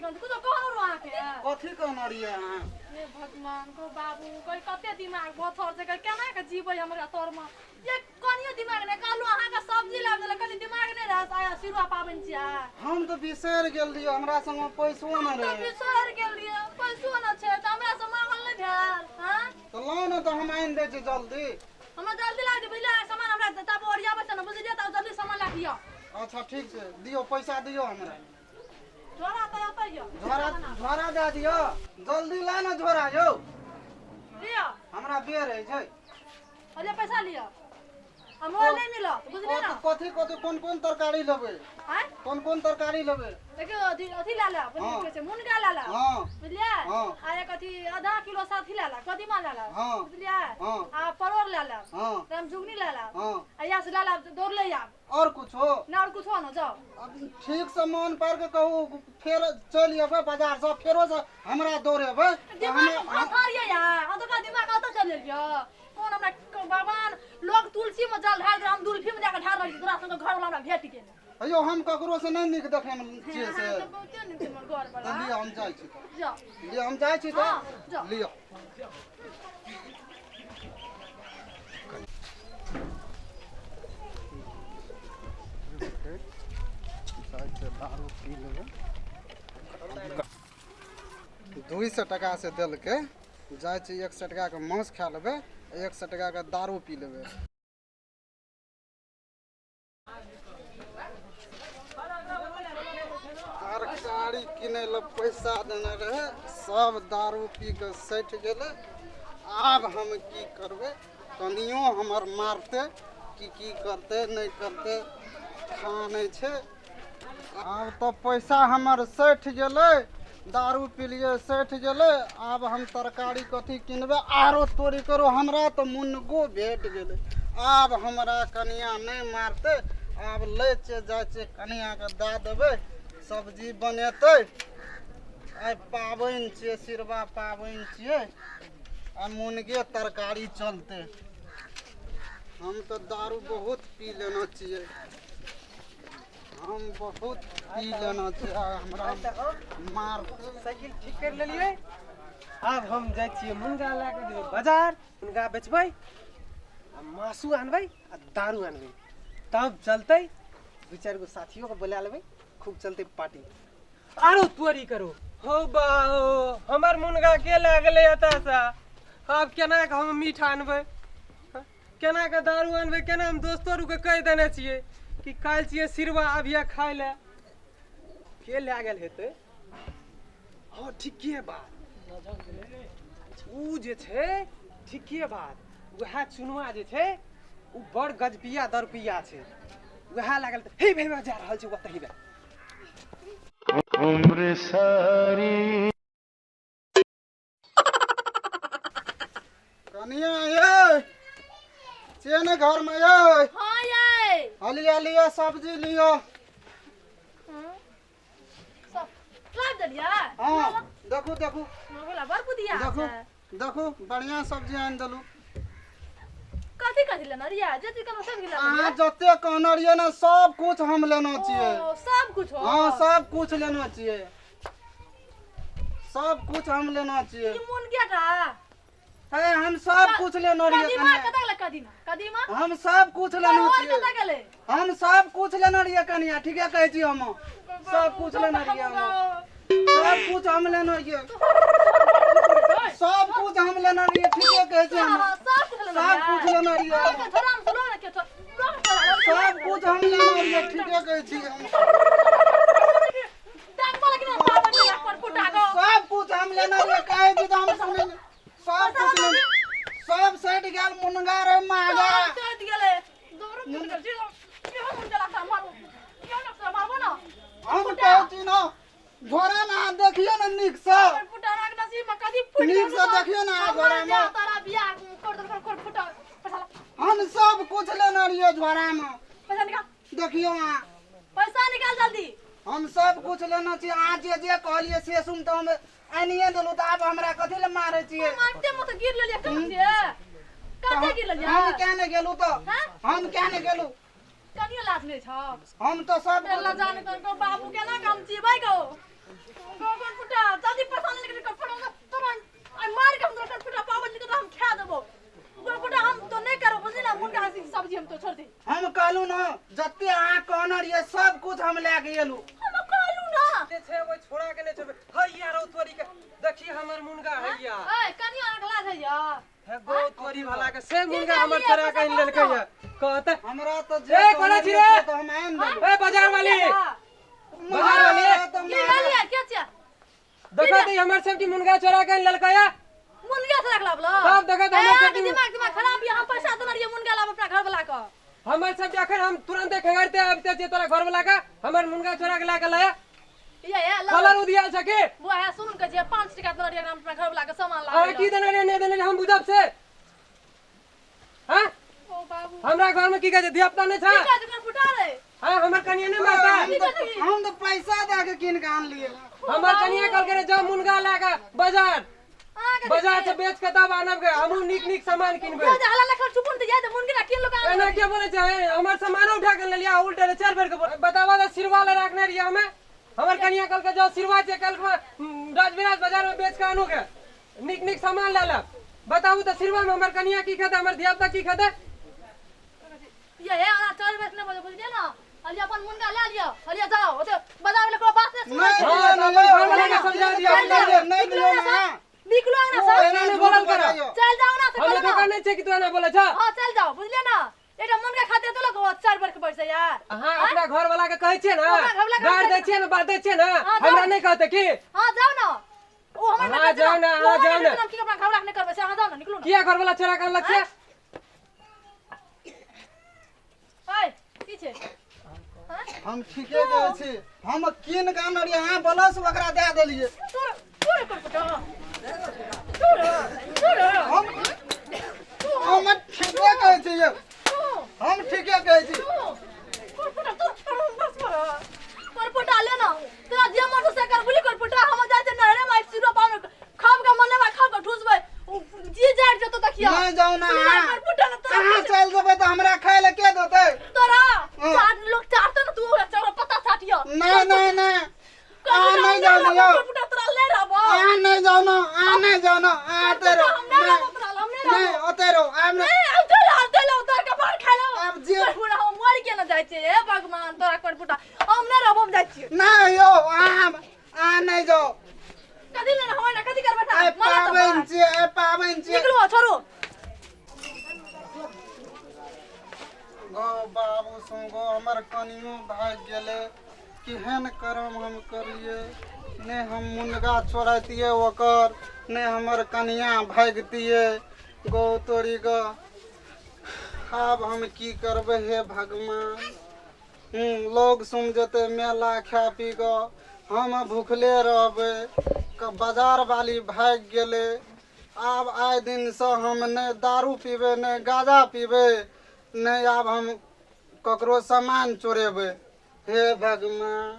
gun कुछ कहनो रहा के कथी कहना रिया हां हे भगवान को बाबू कोई कते दिमाग बथर से केना के जीबै हमरा तोर में ये कनियो दिमाग ने कहलु अहाँ का सब्जी लाब देला कनी दिमाग ने रहत आया सिरवा पाबन छिया हम तो बिसर गेल रहियो हमरा संग पैसो न तो रहे बिसर गेल रियो पैसो न छे त हमरा से मांगल नै भेल हां तो लो न तो हम आइन दे छी जल्दी हमरा जल्दी ला दे बिला सामान हमरा तब ओरिया बस न बुझ जेता जल्दी सामान ला दियो अच्छा ठीक छै दियो पैसा दियो हमरा झोरा त आता यो झोरा दे दियो जल्दी ला न झोरा यौ लियो हमरा बेर है छै अरे पैसा लियो हमर नहीं मिलो बुझले ना कथी कथी कोन कोन तरकारी लेबे हैं कोन कोन तरकारी लेबे देखियो अथी लाला बनी के छै मुनगा लाला हां बुझलिए आ एक अथी आधा किलो साथी लाला कदीमा लाला बुझलिए आ परोर लाला राम जुगनी लाला आ या से लाला दौड़ ले आ और कुछ हो ना और कुछ हो ना जाओ अब ठीक से मन पार के कहू फेर चल अबे बाजार से फेरो से हमरा दौड़ेबे दिमाग अथार या आ तो का दिमाग आता चल लियो कोन हमरा भगवान लोग तुलसी में जल ढाल हम दुल्फी में जाके ढाल रही तोरा संग घर वाला हमरा भेट गेल अयो हम ककरो से नहीं निक देखे में छिए से बहुते निक मन घर वाला लियो हम जाय छी जा लियो हम जाय छी तो लियो दारू पी लेबे 200 टका से देल के जाय छी 100 टका के मांस खा लेबे 100 टका के दारू पी लेबे तरकारी किने ले पैसा देने रहे सब दारू पी के सैठ गेले आब हम की करबे कनियो हमर मारते की करते नहीं करते खाने छे आब तो पैसा हमर सैठ गेले दारू पीलिए सैठ गेले आब हम तरकारी कथी किनबे आरो तोरी करो हमरा तो मुनगो भेट गेले आब हमरा कनिया नहीं मारते आब ले जाए कनिया के दा देबे सब्जी बनेते आइ पाबन छे सिरवा पाबन छे आ मुनगे तरकारी चलते हम तो दारू बहुत पी लेना चाहिए हम बहुत पी लेना चाहिए हमरा मार साइकिल ठीक कर लेलिए अब हम जाय छिए मुनगा ला के देबे बाजार मुनगा बेचबै आ मासु आनबै आ दारू आनबै तब चलते दू चार गो साथियों को बुला लेबै खूब चलते पार्टी आरो तोरी करो हो बा हमर मुनगा के लागले एता सा अब केना के हम मीठ आनबै केना के दारू आनबै केना हम दोस्तों के कह देने छिए कि काल छिए सिरवा आबिया खाय ले के लागल हेतै हां ठीके बात ऊ जे छै ठीके बात वह चुनवा जे छै ऊ बड़ गजपिया दरपिया छै वह लागल हे भाई जा रहल छै ओतही बे उम्र सारी कनिया ये चेन घर में ये हां ये हलिया लिया सब्जी लियो सब लाग दलिया हां देखो देखो मोगला बर बुदिया देखो देखो बढ़िया सब्जी आन दलु कथी कथी लेना रिया जति कनो सब गिला अहाँ जते कहना रहिए ना सब कुछ हम लेना चाहिए सब कुछ हो हाँ सब कुछ लेना चाहिए सब कुछ हम लेना चाहिए ई मुन क्या था है हम सब कुछ लेना रहिए कदीमा कदा लग कदीमा कदीमा हम सब कुछ लेना और चाहिए कदा गेले हम सब कुछ लेना रहिए कनिया ठीक है कहै छी हम सब कुछ लेना रहिए हम सब कुछ हम लेना रहिए सब कुछ हम लेना रहिए ठीक है कहै छी हम सब कुछ लेना रहिए धराम सुनो ना के सब कुछ हम लेना रहिए ठीक है कहै छी हम डाक वाला के पापा के पर फुटा गो सब कुछ हम लेना रहिए कहै छी तो हम समझ सब कुछ सब सेट गेल मुनगा रे मागा सेट गेले दोरो मुनगा जी के हम मुनगा ला मारो क्यों ना मारबो ना हम कहै छी ना घोड़ा ना देखियो ना निक से फुटा राख नसीब में कदी फुट निक से देखियो ना घोड़ा में तारा बियाह कर फुटा पैसा हम सब कुछ लेना रहिए झोरा में पैसा निकाल देखियो आ पैसा निकाल जल्दी हम सब कुछ लेना चाहिए आज जे कहलिए से सुन तो हम आनिए देलु त आब हमरा कथि ले मारै छिए मारते मत गिर लेलिए कते कते गिर लेलिए हम क्या ने गेलु तो हम क्या ने गेलु कनियो लात ले छ हम तो सब एला जाने तो बाबू के ना काम जीबै गो गोगन फुटा जल्दी पसाने के कर फुटा तुरंत आई मार के हम कर फुटा पावन निकल हम खा देबो गोगन फुटा हम तो नहीं करो बुझी ना मुर्गा सब्जी हम तो छोड़ दे हम कहलू ना जत्ते अहाँ कहना रहिए सब कुछ हम लेके एलू हम कहलू ना जे छे वो छोड़ा के नहीं छबे हैया रो तोरी के देखी हमर मुनगा हैया ए कनिया अगला छैया हे गो तोरी भला के से मुनगा हमर छोरा के लेलकै या कहते हमरा तो ए कोना छी रे तो हम आन देबो ए बाजार वाली की लिया क्या छिया देखा दे हमर सेफ्टी मुनगा छोरा के लेलकै या मुनगा से रखला बोलो सब देखा दे हमर सेफ्टी दिमाग खराब यहां पैसा तो ना मुनगा लाब अपना घर वाला का हमर सेफ्टी अखन हम तुरंत खगरते अब ते तोरा घर वाला का हमर मुनगा छोरा के लाके लाया ये कलर उदिया छ के वो है सुन के जे 5 टका तो ना अपना घर वाला का सामान ला आ की देने रे नहीं देने हम बुझब से हां ओ बाबू हमरा घर में की कहै धिया पुता नहीं था का दुकान फुटा रे हां हमर कनिया नहीं मारता हम तो पैसा दे के किन के आन लिए हमर कनिया कल करे जा मुनगा लागा बाजार से बेच के तब आनब के हमहु निक सामान किनबे ये हाला लखल चुपन दे दे मुनगा किन लोग एना के बोले चाहे हमर सामान उठा के ले लिया उल्टे 4 बेर के बतावा दे सिरवा ले रखने रहिए हमें हमर कनिया कल के जो सिरवा से कल राजविराज बाजार में बेच के आनू के निक सामान ले ला बताऊ तो सिरवा में हमर कनिया की खाता हमर धिया पुता की खाता ये है आना 4 बेचने बोले बुझ गए ना अली अपन मुनगा ले लियो अली जाओ ओते बाजार वाले को बात नहीं सुनो हां हमर घर वाला के समझा दिया नहीं दियो ना निकलो ना सब नहीं बोलल करा चल जाओ ना से हमें दुकान नहीं छे कि तू ना बोले छ हां चल जाओ बुझले ना एटा मुनगा खाते तो लोग 4 बार के पैसा यार हां अपना घर वाला के कहै छे ना अपना घर वाला के गाड़ दे छे ना बात दे छे ना हमरा नहीं कहते की हां जाओ ना ओ हमें हां जाओ ना हां जाओ ना हम की अपना घर रखने करबे से हां जाओ ना निकलो ना किया घर वाला छोरा कान लग छे ओए की छे हम ठीके कहै छी हम किन के आन रहिए हां बलस ओकरा दे देलिए तोर कर पटा हम ठीके कहै छी हम ठीके कहै छी करपटा ले ना तेरा जे मन से कर बुली करपटा हम जाते नहरे में सिरो पाव खाब का मन में खाब का ठूसबे जी जाट जतो तकिया नहीं जाऊ ना करपटा ना कहां चल जेबै तो हमरा खाय ले के देतै तोरा चार लोग चारते ना तू चोरा पता साटिया नहीं नहीं नहीं आ नहीं जाऊ ना करपटा तोरा ले रहबो आ नहीं जाऊ ना आ नहीं जाऊ ना आ तेरो नहीं ओतेरो आम नहीं अब चल उतर के बाहर खा लो अब जे पूरा हम मर के ना जाय छे हे भगवान तोरा करपटा हम ना रहबो हम जाय छी नहीं यो आम आ नहीं जाओ कदी ले हो ना कदी कर बेटा ए पावन छी निकलो छोरो गो बाबू संगो हमर कनियो भाग गेले केहन करम हम करिए ने हम मुनगा छोड़तिए ओकर ने हमर कनिया भागतिए गो तोरी गो अब हम की करबे हे भगवान लोग सुन जते मेला खा पी गो हम भूखले रहबे बाजार वाली भाग गेले आब आए दिन से हम ने दारू पीबे ने गांजा पीबे नहीं अब हम ककरो सामान चोरेबे हे भगवान